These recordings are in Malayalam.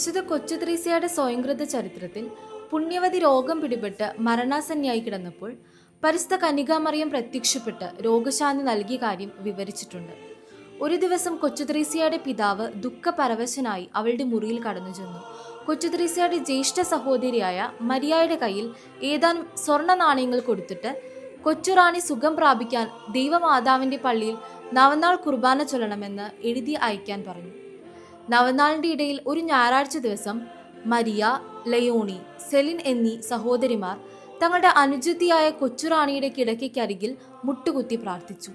വിശുദ്ധ കൊച്ചു ത്രേസ്യയുടെ സ്വയംകൃത ചരിത്രത്തിൽ പുണ്യവതി രോഗം പിടിപെട്ട് മരണാസന്നയായി കിടന്നപ്പോൾ പരിശുദ്ധ കന്യകാമറിയം പ്രത്യക്ഷപ്പെട്ട് രോഗശാന്തി നൽകിയ കാര്യം വിവരിച്ചിട്ടുണ്ട്. ഒരു ദിവസം കൊച്ചു ത്രേസ്യയുടെ പിതാവ് ദുഃഖപരവശനായി അവളുടെ മുറിയിൽ കടന്നു ചെന്നു. കൊച്ചു ത്രേസ്യയുടെ ജ്യേഷ്ഠ സഹോദരിയായ മരിയായുടെ കയ്യിൽ ഏതാനും സ്വർണ്ണ നാണയങ്ങൾ കൊടുത്തിട്ട് കൊച്ചുറാണി സുഖം പ്രാപിക്കാൻ ദൈവമാതാവിന്റെ പള്ളിയിൽ നവനാൾ കുർബാന ചൊല്ലണമെന്ന് എഴുതി അയക്കാൻ പറഞ്ഞു. നവനാളിന്റെ ഇടയിൽ ഒരു ഞായറാഴ്ച ദിവസം മരിയ, ലയോണി, സെലിൻ എന്നീ സഹോദരിമാർ തങ്ങളുടെ അനുജത്തിയായ കൊച്ചുറാണിയുടെ കിടക്കയ്ക്കരികിൽ മുട്ടുകുത്തി പ്രാർത്ഥിച്ചു.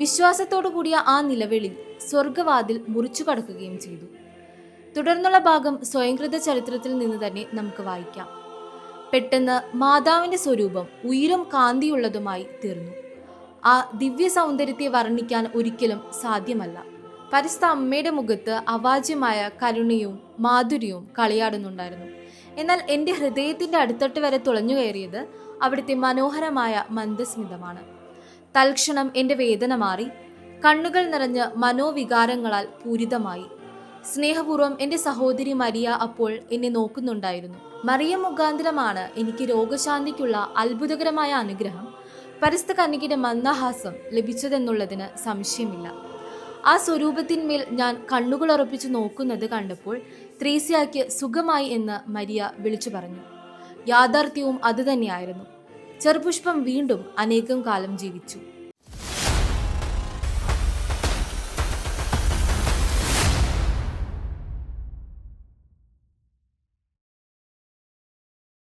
വിശ്വാസത്തോടു കൂടിയ ആ നിലവിളി സ്വർഗവാതിൽ മുറിച്ചു കടക്കുകയും ചെയ്തു. തുടർന്നുള്ള ഭാഗം സ്വയംകൃത ചരിത്രത്തിൽ നിന്ന് തന്നെ നമുക്ക് വായിക്കാം. പെട്ടെന്ന് മാതാവിന്റെ സ്വരൂപം ഉയരും കാന്തിയുള്ളതുമായി തീർന്നു. ആ ദിവ്യ സൗന്ദര്യത്തെ വർണ്ണിക്കാൻ ഒരിക്കലും സാധ്യമല്ല. പരിശുദ്ധ അമ്മയുടെ മുഖത്ത് അവാച്യമായ കരുണയും മാധുര്യവും കളിയാടുന്നുണ്ടായിരുന്നു. എന്നാൽ എൻ്റെ ഹൃദയത്തിന്റെ അടുത്തട്ട് വരെ തുളഞ്ഞു കയറിയത് അവിടുത്തെ മനോഹരമായ മന്ദസ്മിതമാണ്. തൽക്ഷണം എൻ്റെ വേദന മാറി, കണ്ണുകൾ നിറഞ്ഞ് മനോവികാരങ്ങളാൽ പൂരിതമായി. സ്നേഹപൂർവ്വം എൻ്റെ സഹോദരി മരിയ അപ്പോൾ എന്നെ നോക്കുന്നുണ്ടായിരുന്നു. മറിയ മുഖാന്തരമാണ് എനിക്ക് രോഗശാന്തിക്കുള്ള അത്ഭുതകരമായ അനുഗ്രഹം, പരിശുദ്ധ കന്യകയുടെ മന്ദഹാസം ലഭിച്ചതെന്നുള്ളതിന് സംശയമില്ല. ആ സ്വരൂപത്തിന്മേൽ ഞാൻ കണ്ണുകൾ ഉറപ്പിച്ചു നോക്കുന്നത് കണ്ടപ്പോൾ ത്രേസ്യയ്ക്ക് സുഖമായി എന്ന് മരിയ വിളിച്ചു പറഞ്ഞു. യാഥാർത്ഥ്യവും അതുതന്നെയായിരുന്നു. ചെറുപുഷ്പം വീണ്ടും അനേകം കാലം ജീവിച്ചു.